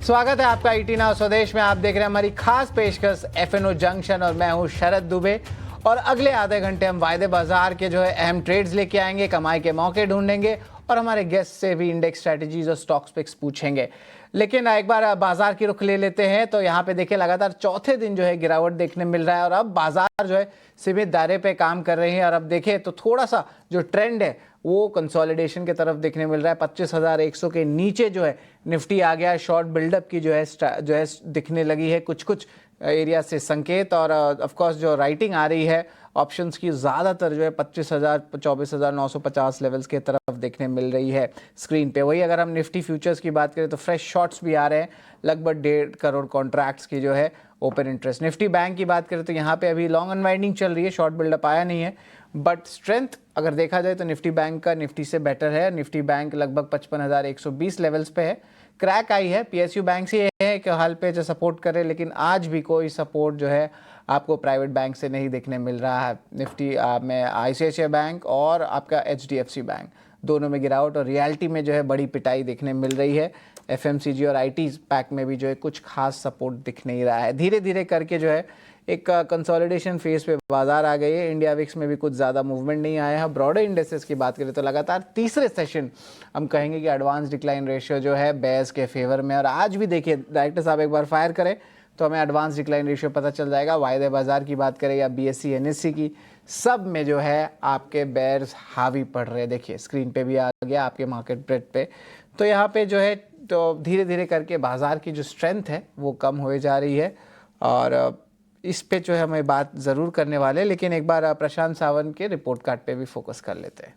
स्वागत है आपका ईटी नाउ स्वदेश में। आप देख रहे हैं हमारी खास पेशकश एफएनओ जंक्शन और मैं हूं शरद दुबे। और अगले आधे घंटे हम वायदे बाजार के जो है अहम ट्रेड्स लेके आएंगे, कमाई के मौके ढूंढेंगे और हमारे गेस्ट से भी इंडेक्स स्ट्रेटजीज और स्टॉक्स पिक्स पूछेंगे। लेकिन एक बार बाजार की रुख ले लेते हैं तो यहाँ पे देखिए लगातार चौथे दिन जो है गिरावट देखने मिल रहा है और अब बाजार जो है सीमित दायरे पे काम कर रहे हैं। और अब देखें तो थोड़ा सा जो ट्रेंड है वो कंसोलिडेशन की तरफ देखने मिल रहा है। 25,100 के नीचे जो है निफ्टी आ गया। शॉर्ट बिल्डअप की जो है दिखने लगी है कुछ एरिया से संकेत। और ऑफ कोर्स जो राइटिंग आ रही है ऑप्शंस की ज़्यादातर जो है 25,000 24,950 लेवल्स के तरफ देखने मिल रही है स्क्रीन पे। वही अगर हम निफ्टी फ्यूचर्स की बात करें तो फ्रेश शॉट्स भी आ रहे हैं, लगभग 1.5 करोड़ कॉन्ट्रैक्ट्स की जो है ओपन इंटरेस्ट। निफ्टी बैंक की बात करें तो यहाँ पे अभी लॉन्ग अनवाइंडिंग चल रही है, शॉर्ट बिल्डअप आया नहीं है, बट स्ट्रेंथ अगर देखा जाए तो निफ्टी बैंक का निफ्टी से बेटर है। निफ्टी बैंक लगभग 55,120 लेवल्स पे है, क्रैक आई है। पीएसयू बैंक से ये है कि हाल पे जो सपोर्ट करे, लेकिन आज भी कोई सपोर्ट जो है आपको प्राइवेट बैंक से नहीं देखने मिल रहा है। निफ्टी में आईसीआईसीआई बैंक और आपका एचडीएफसी बैंक दोनों में गिरावट और रियलिटी में जो है बड़ी पिटाई देखने मिल रही है। एफएमसीजी और आईटी पैक में भी जो है कुछ खास सपोर्ट दिख नहीं रहा है। धीरे धीरे करके जो है एक कंसोलिडेशन फेज पे बाजार आ गई है। इंडिया विक्स में भी कुछ ज़्यादा मूवमेंट नहीं आया है। ब्रॉडर इंडेक्सेस की बात करें तो लगातार तीसरे सेशन हम कहेंगे कि एडवांस डिक्लाइन रेशियो जो है बेयर्स के फेवर में। और आज भी देखिए डायरेक्टर साहब एक बार फायर करें तो हमें एडवांस डिक्लाइन रेशियो पता चल जाएगा। वायदे बाजार की बात करें या बीएससी एनएससी की, सब में जो है आपके बेयर्स हावी पड़ रहे हैं। देखिए स्क्रीन पे भी आ गया आपके मार्केट ब्रेड पे। तो यहाँ पे जो है तो धीरे धीरे करके बाजार की जो स्ट्रेंथ है वो कम हो जा रही है और इस पे जो है हमें बात ज़रूर करने वाले। लेकिन एक बार प्रशांत सावंत के रिपोर्ट कार्ड पे भी फोकस कर लेते हैं।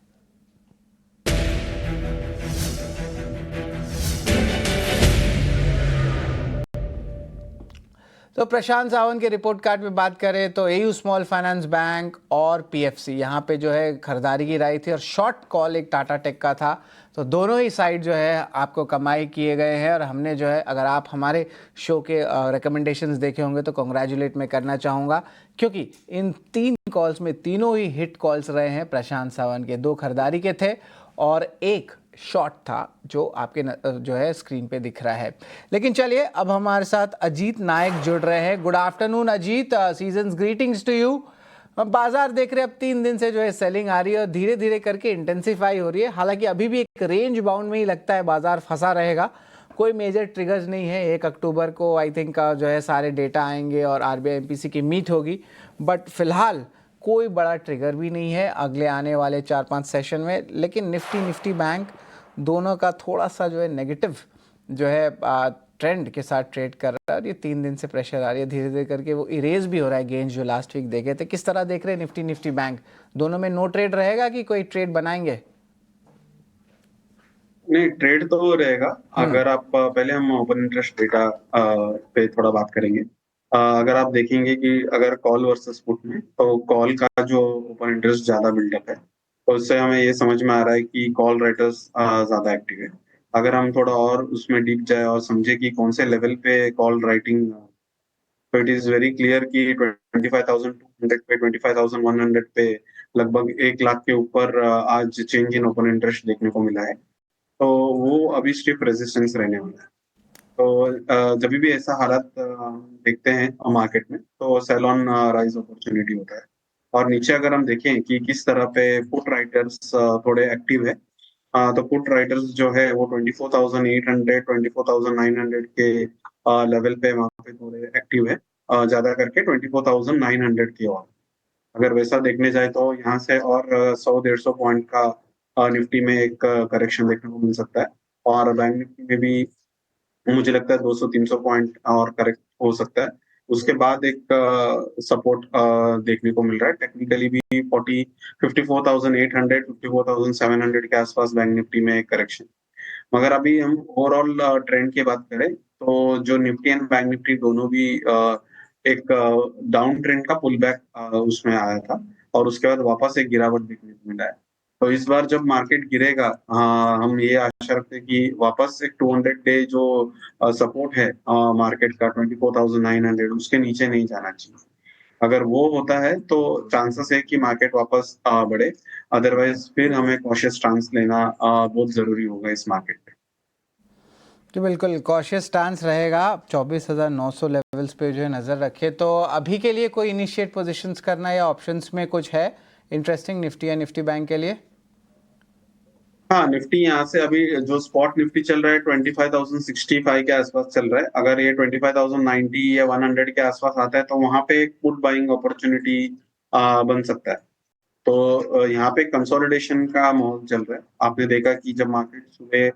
तो प्रशांत सावंत के रिपोर्ट कार्ड पे बात करें तो एयू स्मॉल फाइनेंस बैंक और पीएफसी यहाँ पे जो है खरीदारी की राय थी और शॉर्ट कॉल एक टाटा टेक का था। तो दोनों ही साइड जो है आपको कमाई किए गए हैं। और हमने जो है अगर आप हमारे शो के रिकमेंडेशंस देखे होंगे तो कॉन्ग्रेचुलेट मैं करना चाहूँगा, क्योंकि इन 3 कॉल्स में तीनों ही हिट कॉल्स रहे हैं प्रशांत सावंत के। 2 खरीदारी के थे और 1 शॉट था जो आपके जो है स्क्रीन पे दिख रहा है। लेकिन चलिए अब हमारे साथ अजीत नायक जुड़ रहे हैं। Good afternoon Ajit, season's greetings to you. बाजार देख रहे हैं अब 3 दिन से जो है सेलिंग आ रही है और धीरे धीरे करके इंटेंसिफाई हो रही है। हालांकि अभी भी एक रेंज बाउंड में ही लगता है बाजार फंसा रहेगा, कोई मेजर ट्रिगर्स नहीं है। 1 अक्टूबर को आई थिंक जो है सारे डेटा आएंगे और आरबीआई एमपीसी की मीट होगी, बट फिलहाल कोई बड़ा ट्रिगर भी नहीं है अगले आने वाले 4-5 सेशन में। लेकिन निफ्टी बैंक दोनों का थोड़ा सा जो है नेगेटिव जो है ट्रेंड के साथ ट्रेड कर रहा है और ये 3 दिन से प्रेशर आ रही है। धीरे धीरे करके वो इरेज भी हो रहा है गेंस जो लास्ट वीक देखे थे। किस तरह देख रहे हैं निफ्टी बैंक, दोनों में नो ट्रेड रहेगा कि कोई ट्रेड बनाएंगे? नहीं, ट्रेड तो रहेगा। अगर आप पहले हम ओपन इंटरेस्ट डेटा पे थोड़ा बात करेंगे। अगर आप देखेंगे कि अगर कॉल वर्सेस पुट में, तो कॉल का जो ओपन इंटरेस्ट ज्यादा बिल्डअप है, तो उससे हमें ये समझ में आ रहा है कि कॉल राइटर्स ज्यादा एक्टिव है। अगर हम थोड़ा और उसमें डीप जाए और समझे कि कौन से लेवल पे कॉल राइटिंग, तो इट इज वेरी क्लियर कि 25,200 पे, 25,100 पे लगभग 1 लाख के ऊपर आज चेंज इन ओपन इंटरेस्ट देखने को मिला है। तो वो अभी स्टिफ रेजिस्टेंस रहने वाला है। तो जब भी ऐसा हालत देखते हैं मार्केट में, तो सेल ऑन राइज अपॉर्चुनिटी होता है। और नीचे अगर हम देखें कि किस तरह पे पुट राइटर्स थोड़े एक्टिव है, तो पुट राइटर्स जो है वो 24,800 24,900 के लेवल पे वहाँ पे थोड़े एक्टिव है, ज्यादा करके 24,900 की। और अगर वैसा देखने जाए तो यहाँ से और 100-150 पॉइंट का निफ्टी में एक करेक्शन देखने को मिल सकता है। और बैंक निफ्टी में भी मुझे लगता है 200-300 पॉइंट और करेक्ट हो सकता है। उसके बाद एक सपोर्ट देखने को मिल रहा है टेक्निकली भी 54,800 54,700 के आसपास बैंक निफ्टी में करेक्शन। मगर अभी हम ओवरऑल ट्रेंड की बात करें तो जो निफ्टी एंड बैंक निफ्टी दोनों भी एक डाउन ट्रेंड का पुल बैक उसमें आया था और उसके बाद वापस एक गिरावट देखने को मिला है। तो इस बार जब मार्केट गिरेगा, हम ये आशा रखते हैं कि वापस एक 200 डे जो सपोर्ट है मार्केट का 24,900, उसके नीचे नहीं जाना चाहिए। अगर वो होता है तो चांसेस है कि मार्केट वापस बढ़े। अदरवाइज फिर हमें कॉशियस स्टांस लेना बहुत जरूरी होगा इस मार्केट पे। जी बिल्कुल कॉशियस स्टांस रहेगा। 24,900 लेवल्स पे जो है नज़र रखे। तो अभी के लिए कोई इनिशिएट पोजीशंस करना या ऑप्शंस में कुछ है इंटरेस्टिंग निफ्टी या निफ्टी बैंक के लिए? हाँ, निफ्टी यहाँ से अभी जो स्पॉट निफ्टी चल रहा है 25,065 के आसपास चल रहा है। अगर ये 25,090 या 100 के आसपास आता है तो वहां पे एक पुट बाइंग अपॉर्चुनिटी बन सकता है। तो यहाँ पे कंसोलिडेशन का माहौल चल रहा है। आपने देखा कि जब मार्केट सुबह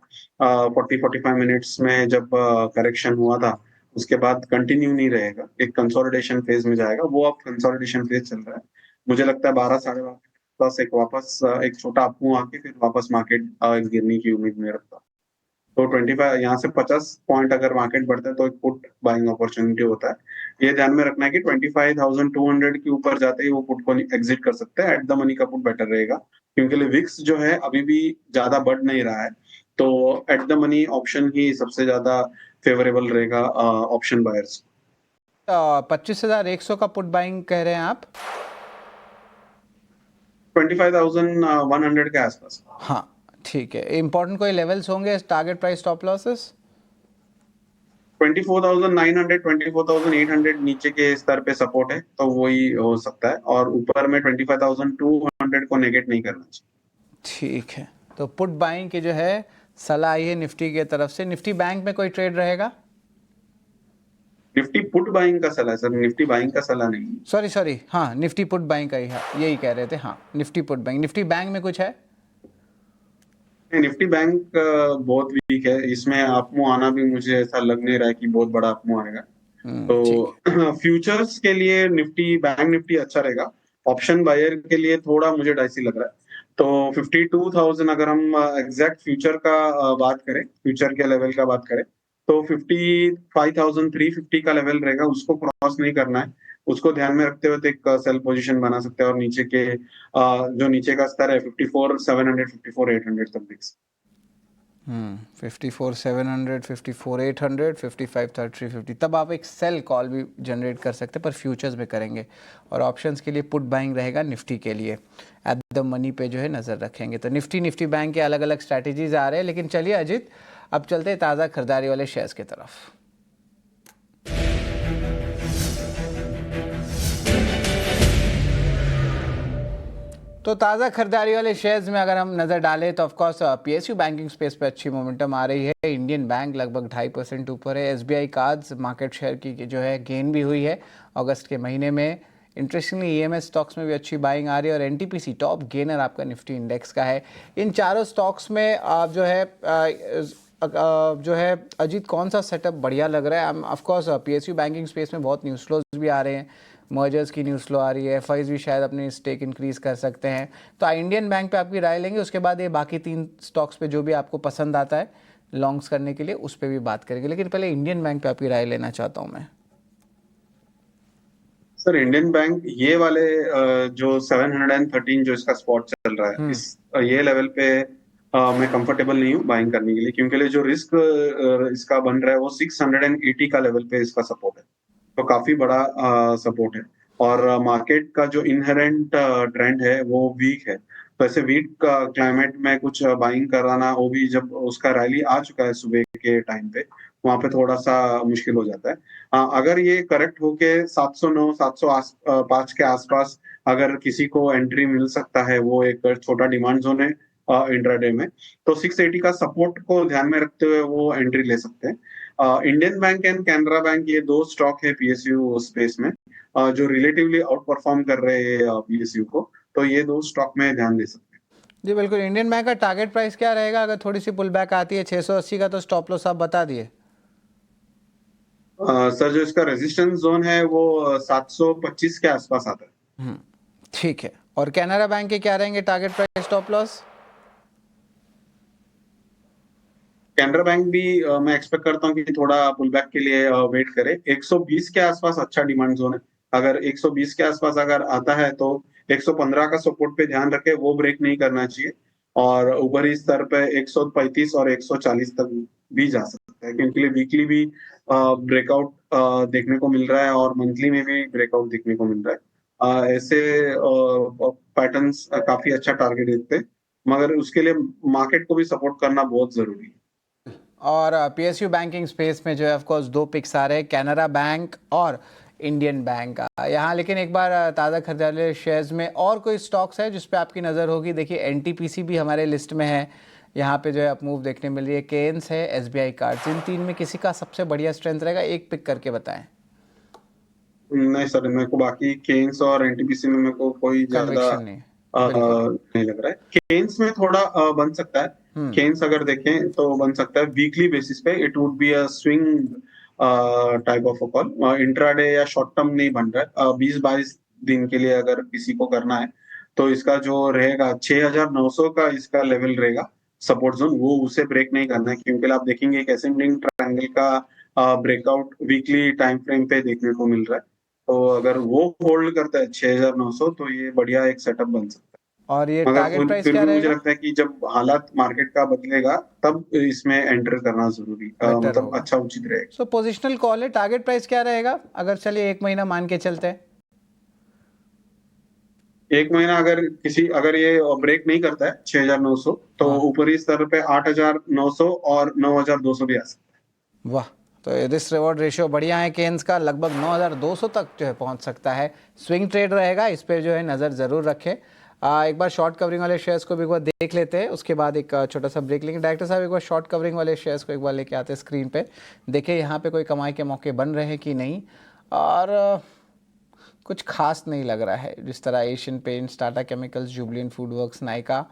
40-45 मिनट्स में जब करेक्शन हुआ था, उसके बाद कंटिन्यू नहीं रहेगा, एक कंसोलिडेशन फेज में जाएगा। वो अब कंसोलिडेशन फेज चल रहा है। मुझे लगता है 12 साढ़े 12 प्लस एक वापस एक छोटा अपमूव आके फिर वापस मार्केट गिरने की उम्मीद में रखता हूं। तो 25 यहाँ से 50 पॉइंट अगर मार्केट बढ़ता है तो एक पुट बाइंग अपॉर्चुनिटी होता है। ये ध्यान में रखना है कि 25,200 के ऊपर जाते ही वो पुट को एग्जिट कर सकते हैं। एट द मनी का पुट बेटर रहेगा, क्योंकि विक्स जो है अभी भी ज्यादा बढ़ नहीं रहा है। तो एट द मनी ऑप्शन ही सबसे ज्यादा फेवरेबल रहेगा ऑप्शन बायर्स। 25,100 का पुट बाइंग कह रहे हैं आप? 25,100 के आसपास। हाँ ठीक है। इम्पोर्टेंट कोई लेवल्स होंगे टारगेट प्राइस स्टॉप लॉसेस? 24,900 24,800 नीचे के स्तर पे सपोर्ट है, तो वही हो सकता है। और ऊपर में 25,200 को नेगेट नहीं करना चाहिए। ठीक है। तो पुट बाइंग की जो है सलाह आई है निफ्टी की तरफ से। निफ्टी बैंक में कोई ट्रेड रहेगा? निफ्टी पुट बाइंग का सलाह है सर, निफ्टी बाइंग का सलाह नहीं। सॉरी हाँ निफ्टी पुट बाइंग का ही है, यही कह रहे थे। हाँ Nifty put buying. Nifty bank में कुछ है? निफ्टी बैंक बहुत वीक है। इसमें अपमू आना भी मुझे ऐसा लग नहीं रहा है कि बहुत बड़ा अपमू आएगा। ठीक है। तो फ्यूचर्स के लिए निफ्टी बैंक निफ्टी अच्छा रहेगा। ऑप्शन बायर के लिए थोड़ा मुझे डाइसी लग रहा है। तो 52,000 अगर हम एग्जैक्ट फ्यूचर का बात करें, फ्यूचर के लेवल का बात करें, तो 55,350 का लेवल रहेगा, उसको क्रॉस नहीं करना है। उसको ध्यान में रखते हुए तो एक सेल पोजीशन बना सकते हैं। और नीचे के जो नीचे का स्तर है 54,700 54,800 तक देख सकते 54,700 54,800 55,350, तब आप एक सेल कॉल भी जनरेट कर सकते हैं, पर फ्यूचर्स में करेंगे। और ऑप्शंस के लिए पुट बाइंग रहेगा निफ्टी के लिए। एट द मनी पे जो है नज़र रखेंगे। तो निफ्टी बैंक के अलग अलग स्ट्रैटेजीज आ रहे हैं। लेकिन चलिए अजित, अब चलते हैं ताज़ा खरीदारी वाले शेयर्स की तरफ। तो ताज़ा खरीदारी वाले शेयर्स में अगर हम नज़र डालें तो ऑफकोर्स पीएसयू बैंकिंग स्पेस पे अच्छी मोमेंटम आ रही है। इंडियन बैंक लगभग 2.5% ऊपर है। एसबीआई कार्ड्स मार्केट शेयर की जो है गेन भी हुई है अगस्त के महीने में। इंटरेस्टिंगली ईएमएस स्टॉक्स में भी अच्छी बाइंग आ रही है। और एनटीपीसी टॉप गेनर आपका निफ्टी इंडेक्स का है। इन चारों स्टॉक्स में आप जो है अजीत, कौन सा सेटअप बढ़िया लग रहा है? ऑफकोर्स पीएसयू बैंकिंग स्पेस में बहुत न्यूज़ फ्लोज भी आ रहे हैं, मर्जर्स की न्यूज़ फ्लो आ रही है, एफआईज भी शायद अपनी स्टेक इंक्रीज कर सकते हैं। तो इंडियन बैंक पे आपकी राय लेंगे, उसके बाद ये बाकी 3 स्टॉक्स पे जो भी आपको पसंद आता है लॉन्ग्स करने के लिए उस पर भी बात करेंगे। लेकिन पहले इंडियन बैंक पे आपकी राय लेना चाहता हूँ मैं। सर इंडियन बैंक ये वाले जो 713 जो इसका स्पॉट चल रहा है, इस ये लेवल पे मैं कंफर्टेबल नहीं हूँ बाइंग करने के लिए, क्योंकि जो रिस्क इसका बन रहा है वो 680 का लेवल पे इसका सपोर्ट है। तो काफी बड़ा सपोर्ट है। और मार्केट का जो इनहेरेंट ट्रेंड है वो वीक है। तो ऐसे वीक क्लाइमेट में कुछ बाइंग कराना, वो भी जब उसका रैली आ चुका है सुबह के टाइम पे, वहां पे थोड़ा सा मुश्किल हो जाता है। अगर ये करेक्ट होके 709 705 के आसपास अगर किसी को एंट्री मिल सकता है, वो एक छोटा डिमांड जोन है इंट्राडे में, तो 680 का सपोर्ट को ध्यान में रखते हुए वो एंट्री ले सकते हैं। Indian bank and Canara bank ये दो स्टॉक है पीएसयू स्पेस में जो रिलेटिवली आउट परफॉर्म कर रहे हैं पीएसयू को। तो ये दो स्टॉक में ध्यान दे सकते हैं। जी बिल्कुल। इंडियन बैंक का टारगेट प्राइस क्या रहेगा अगर थोड़ी सी पुल बैक आती है? 680 का तो स्टॉप लॉस आप बता दिए। सर जो इसका रेजिस्टेंस जोन है वो 725 के आसपास आता है। ठीक है। और कैनरा बैंक के क्या रहेंगे target price stop loss? Canara bank भी मैं एक्सपेक्ट करता हूँ कि थोड़ा पुल बैक के लिए वेट करे। 120 के आसपास अच्छा डिमांड जोन है। अगर 120 के आसपास अगर आता है तो 115 का सपोर्ट पे ध्यान रखे, वो ब्रेक नहीं करना चाहिए। और ऊपरी स्तर पे 135 और 140 तक भी जा सकता है, क्योंकि वीकली भी ब्रेकआउट देखने को मिल रहा है और मंथली में भी ब्रेकआउट देखने को मिल रहा है। ऐसे पैटर्न्स काफी अच्छा टारगेट देते हैं, मगर उसके लिए मार्केट को भी सपोर्ट करना बहुत जरूरी है। और पीएसयू बैंकिंग स्पेस में जो है ऑफ कोर्स दो पिक्स आ रहे हैं, कैनरा बैंक और इंडियन बैंक का यहाँ। लेकिन एक बार ताज़ा खरीदारे शेयर्स में और कोई स्टॉक्स है जिस पे आपकी नज़र होगी? देखिए एनटीपीसी भी हमारे लिस्ट में है, यहाँ पे जो है अप मूव देखने मिल रही है। केन्स है, एसबीआई कार्ड्स, इन तीन में किसी का सबसे बढ़िया स्ट्रेंथ रहेगा? एक पिक करके बताएं। नहीं सर, मेरे को बाकी केन्स और एनटीपीसी में मेरे को कोई ज्यादा कन्विक्शन नहीं, बिल्कुल। नहीं लग रहा है। केन्स में थोड़ा बन सकता है। केन्स अगर देखें तो बन सकता है वीकली बेसिस पे। It would be a swing type of a call, intraday या शॉर्ट टर्म नहीं बन रहा है। 20-22 दिन के लिए अगर किसी को करना है तो इसका जो रहेगा 6,900 का इसका लेवल रहेगा सपोर्ट जोन, वो उसे ब्रेक नहीं करना है। क्योंकि आप देखेंगे एक असेंडिंग ट्रायंगल का ब्रेकआउट वीकली टाइम फ्रेम पे देखने को मिल रहा है। तो अगर वो होल्ड करता है 6,900 तो ये बढ़िया एक सेटअप बन सकता है। और ये मगर टारगेट प्राइस फिर क्या भी मुझे रहेगा? लगता है कि जब हालात मार्केट का बदलेगा तब इसमें एंटर करना जरूरी, बेटर मतलब होगा। अच्छा उचित रहेगा। सो पोजिशनल कॉल है, टारगेट प्राइस क्या रहेगा अगर चलिए एक महीना मान के चलते हैं? एक महीना अगर ये ब्रेक नहीं करता है 6,900 तो हाँ, ऊपरी स्तर पे 8,900 और 9,200 भी आ सकता है। वाह। तो रिस्क रिवॉर्ड रेशियो बढ़िया है केन्स का, लगभग 9,200 तक जो है पहुंच सकता है। स्विंग ट्रेड रहेगा, इस पे जो है नज़र ज़रूर रखें। एक बार शॉर्ट कवरिंग वाले शेयर्स को भी एक बार देख लेते हैं, उसके बाद एक छोटा सा ब्रेक लेंगे। डायरेक्टर साहब एक बार शॉर्ट कवरिंग वाले शेयर्स को एक बार लेके आते हैं स्क्रीन पे, देखिए यहाँ पे कोई कमाई के मौके बन रहे हैं कि नहीं। और कुछ खास नहीं लग रहा है, जिस तरह Asian Paints, Tata Chemicals, Jubilant Food Works, Nykaa.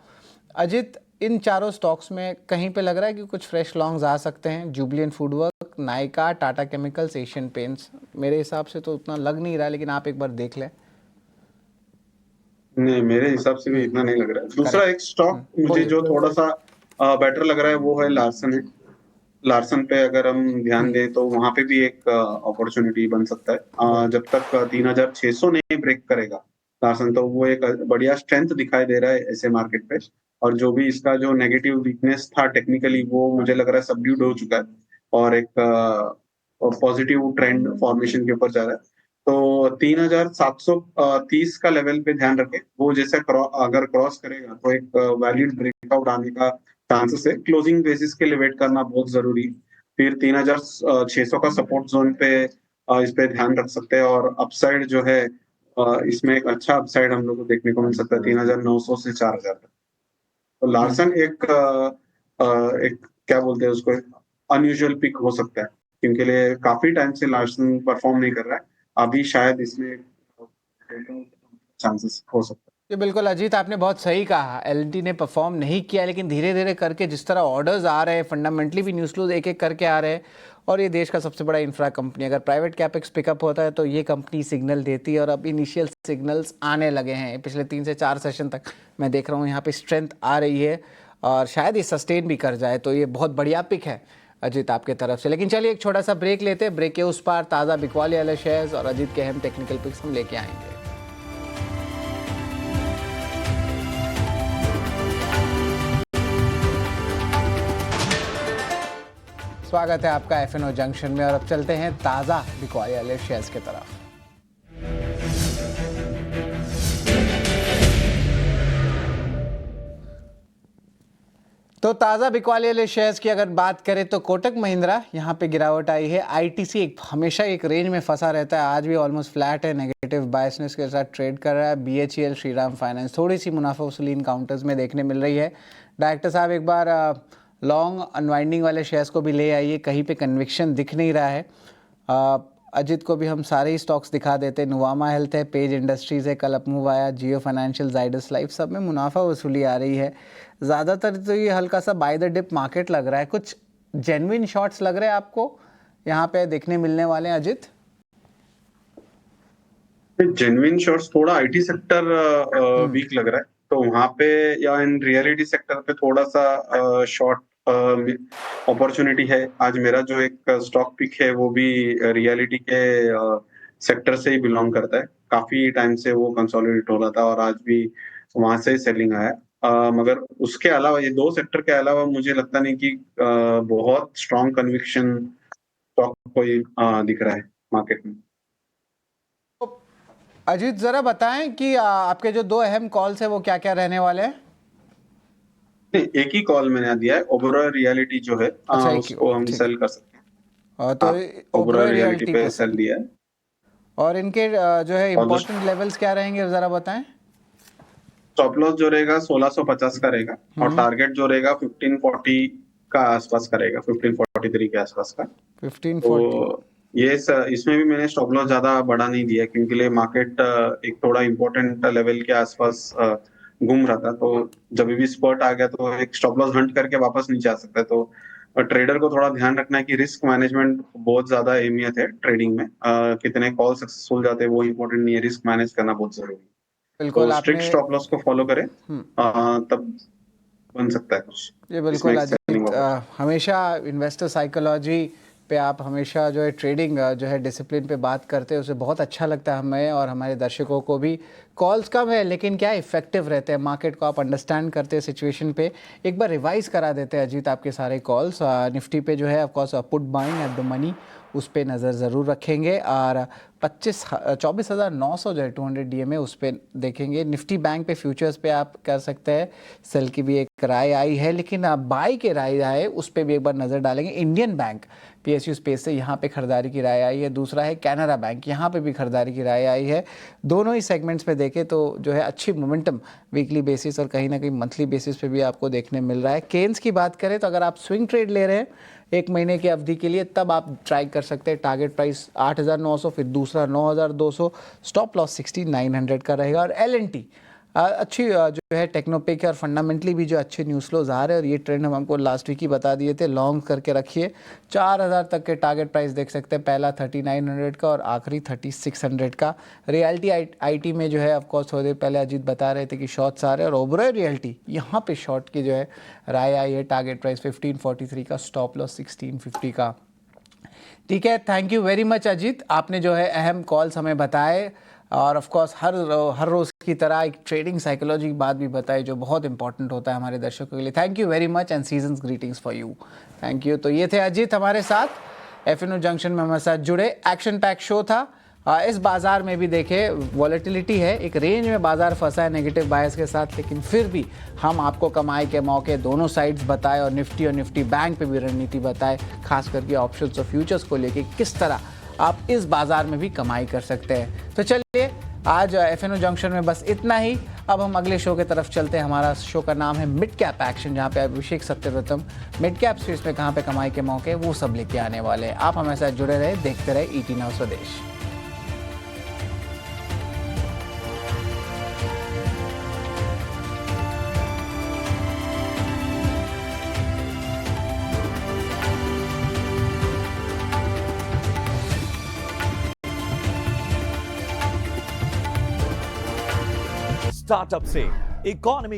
Ajit, इन चारों स्टॉक्स में कहीं पे लग रहा है कि कुछ फ्रेश लॉन्ग्स आ सकते हैं? Jubilant Food Work, Nykaa, Tata Chemicals, Asian Paints, मेरे हिसाब से तो उतना लग नहीं रहा, लेकिन आप एक बार देख लें। नहीं, मेरे हिसाब से भी इतना नहीं लग रहा है। दूसरा करेक्ट। एक स्टॉक मुझे बोलिए। जो थोड़ा सा बेटर लग रहा है वो है लार्सन है। लार्सन पे अगर हम ध्यान दें तो वहां पे भी एक अपॉर्चुनिटी बन सकता है। जब तक 3,600 नहीं ब्रेक करेगा लार्सन तो वो एक बढ़िया स्ट्रेंथ दिखाई दे रहा है ऐसे मार्केट पे। और जो भी इसका जो नेगेटिव वीकनेस था टेक्निकली वो मुझे लग रहा है सबड्यूड हो चुका है और एक पॉजिटिव ट्रेंड फॉर्मेशन के ऊपर जा रहा है। तो 3,730 का लेवल पे ध्यान रखें, वो जैसे अगर क्रॉस करेगा तो एक वैलिड ब्रेकआउट आने का चांसेस है। क्लोजिंग बेसिस के लिए वेट करना बहुत जरूरी है। फिर 3,600 का सपोर्ट जोन पे इस पे ध्यान रख सकते हैं। और अपसाइड जो है इसमें एक अच्छा अपसाइड हम लोग को देखने को मिल सकता है 3,900 से 4,000 तक। तो लार्सन एक क्या बोलते हैं उसको, अनयूजुअल पिक हो सकता है क्योंकि लिए काफी टाइम से लार्सन परफॉर्म नहीं कर रहा है। अभी शायद इसमें चांसेस हो सकता है। जी बिल्कुल अजीत, आपने बहुत सही कहा। एल&टी ने परफॉर्म नहीं किया, लेकिन धीरे धीरे करके जिस तरह ऑर्डर्स आ रहे हैं, फंडामेंटली भी न्यूज़ फ्लोज एक एक करके आ रहे हैं, और ये देश का सबसे बड़ा इंफ्रा कंपनी, अगर प्राइवेट कैपेक्स पिकअप होता है तो ये कंपनी सिग्नल देती है। और अब इनिशियल सिग्नल्स आने लगे हैं, पिछले 3 से 4 सेशन तक मैं देख रहा हूँ यहाँ पे स्ट्रेंथ आ रही है, और शायद ये सस्टेन भी कर जाए, तो ये बहुत बढ़िया पिक है अजीत आपके तरफ से। लेकिन चलिए एक छोटा सा ब्रेक लेते हैं, ब्रेक के उस पार ताज़ा बिकवाली वाले शेयर्स और अजीत के अहम टेक्निकल पिक्स हम लेके आएंगे। स्वागत है आपका एफएनओ जंक्शन में, और अब चलते हैं ताज़ा बिकवाली वाले शेयर्स की तरफ। तो ताज़ा बिकवाली वाले शेयर्स की अगर बात करें तो कोटक महिंद्रा, यहाँ पे गिरावट आई है। आईटीसी एक हमेशा एक रेंज में फंसा रहता है, आज भी ऑलमोस्ट फ्लैट है, नेगेटिव बायसनेस के साथ ट्रेड कर रहा है। बीएचईएल, श्रीराम फाइनेंस थोड़ी सी मुनाफा वसूली इन काउंटर्स में देखने मिल रही है। डायरेक्टर साहब एक बार लॉन्ग अनवाइंडिंग वाले शेयर्स को भी ले आइए, कहीं पे कन्विक्शन दिख नहीं रहा है। अजित को भी हम सारे ही स्टॉक्स दिखा देते हैं। नुवामा हेल्थ है, पेज इंडस्ट्रीज़ है, कल अपमूव आया, जियो फाइनेंशियल, जाइडस लाइफ, सब में मुनाफा वसूली आ रही है। ज़्यादातर तो ये हल्का सा बाय द डिप मार्केट लग रहा है। कुछ जेन्युइन शॉट्स लग रहे हैं आपको यहाँ पे देखने मिलने वाले हैं अजित? जेन्युइन शॉर्ट्स थोड़ा आईटी सेक्टर वीक लग रहा है, तो वहां पे या इन रियलिटी सेक्टर पे थोड़ा सा शॉर्ट अपॉर्चुनिटी है। आज मेरा जो एक स्टॉक पिक है वो भी रियलिटी के सेक्टर से ही बिलोंग करता है। काफी टाइम से वो कंसोलिडेट हो रहा था और आज भी वहां से सेलिंग आया। मगर उसके अलावा ये दो सेक्टर के अलावा मुझे लगता नहीं कि बहुत स्ट्रॉन्ग कन्विक्शन स्टॉक कोई दिख रहा है मार्केट में। अजीत ज़रा बताएं कि आपके जो 2 अहम कॉल्स हैं वो क्या क्या रहने वाले हैं? नहीं, एक ही कॉल मैंने दिया है, ओबेरॉय रियलिटी जो है अच्छा, एक ही उसको हम ठीक सेल कर सकते हैं। तो हाँ, ओबेरॉय ओबेरॉय रियलिटी रियल्टी पे पे सेल दिया है। और इनके जो है ऑलमोस्ट इम्पोर्टेंट लेवल्स क्या रहेंगे ज़रा बताएं। स्टॉप लॉस जो रहेगा 1650 का रहेगा और टारगेट जो रहेगा 1540 का आसपास का रहेगा, 1543 के आसपास का। 1540। तो इसमें भी मैंने स्टॉप लॉस ज्यादा बड़ा नहीं दिया क्योंकि लिए मार्केट एक थोड़ा इम्पोर्टेंट लेवल के आसपास घूम रहा था, तो जब भी स्पर्ट आ गया तो एक स्टॉप लॉस हंट करके वापस नीचे आ सकता है। तो ट्रेडर को थोड़ा ध्यान रखना है कि रिस्क मैनेजमेंट बहुत ज्यादा अहमियत है ट्रेडिंग में। कितने कॉल सक्सेसफुल जाते हैं वो इम्पोर्टेंट नहीं है, रिस्क मैनेज करना बहुत जरूरी है। तो बिल्कुल स्ट्रिक्ट आपने स्टॉप लॉस को फॉलो करें, तब बन सकता है कुछ। ये इसमें बिल्कुल एक सेलिंग अजीत, होगा। हमेशा इन्वेस्टर साइकोलॉजी पे आप हमेशा जो है ट्रेडिंग जो है डिसिप्लिन पे बात करते हैं, उसे बहुत अच्छा लगता है हमें और हमारे दर्शकों को भी। कॉल्स कम है लेकिन क्या इफेक्टिव रहते हैं, मार्केट को आप अंडरस्टैंड करते हैं, सिचुएशन पे एक बार रिवाइज करा देते हैं अजीत आपके सारे कॉल्स। निफ्टी पे जो है of course put buying at the money, उस पर नज़र ज़रूर रखेंगे और 24,900 जो है 200 DMA उस पर देखेंगे। निफ्टी बैंक पे फ्यूचर्स पे आप कर सकते हैं, सेल की भी एक राय आई है लेकिन आप बाई के राय आए उस पर भी एक बार नज़र डालेंगे। इंडियन बैंक PSU स्पेस से यहाँ पे खरीदारी की राय आई है, दूसरा है कैनरा बैंक, यहाँ पे भी खरीदारी की राय आई है। दोनों ही सेगमेंट्स पे देखें तो जो है अच्छी मोमेंटम वीकली बेसिस और कहीं ना कहीं मंथली बेसिस पे भी आपको देखने मिल रहा है। केन्स की बात करें तो अगर आप स्विंग ट्रेड ले रहे हैं एक महीने की अवधि के लिए तब आप ट्राई कर सकते हैं। टारगेट प्राइस 8,900, फिर दूसरा 9,200, स्टॉप लॉस 6,900 का रहेगा। और LNT अच्छी जो है टेक्नोपिक है और फंडामेंटली भी जो अच्छे न्यूज़ फ्लोज आ रहे हैं और ये ट्रेंड हम आपको लास्ट वीक ही बता दिए थे। लॉन्ग करके रखिए, 4,000 तक के टारगेट प्राइस देख सकते हैं, पहला 3,900 का और आखिरी 3,600 का। रियल्टी IT में जो है ऑफकोर्स थोड़ी देर पहले अजीत बता रहे थे कि शॉर्ट्स आ रहे हैं और ओबेरॉय रियल्टी यहाँ पे शॉर्ट की जो है राय आई है। टारगेट प्राइस 1543 का, स्टॉप लॉस 1650 का। ठीक है, thank you very much Ajit, आपने जो है अहम कॉल्स हमें बताए और ऑफ कोर्स हर रोज़ की तरह एक ट्रेडिंग साइकोलॉजी की बात भी बताई जो बहुत इंपॉर्टेंट होता है हमारे दर्शकों के लिए। Thank you very much and seasons greetings for you. Thank you. तो ये थे अजीत हमारे साथ, FNO जंक्शन में हमारे साथ जुड़े। एक्शन पैक शो था। इस बाजार में भी देखे वॉलेटिलिटी है, एक रेंज में बाजार फंसा है नेगेटिव बायस के साथ, लेकिन फिर भी हम आपको कमाई के मौके दोनों साइड्स बताए और निफ्टी बैंक पे भी रणनीति बताए, खास करके ऑप्शंस और फ्यूचर्स को लेके किस तरह आप इस बाजार में भी कमाई कर सकते हैं। तो चलिए आज FNO जंक्शन में बस इतना ही। अब हम अगले शो की तरफ चलते हैं। हमारा शो का नाम है मिड कैप एक्शन, जहाँ पे अभिषेक सत्यव्रतम मिड कैप स्पेस में कहाँ पे कमाई के मौके वो सब लेके आने वाले हैं। आप हमारे साथ जुड़े रहे, देखते रहे ET नाउ स्वदेश। स्टार्टअप से इकोनॉमी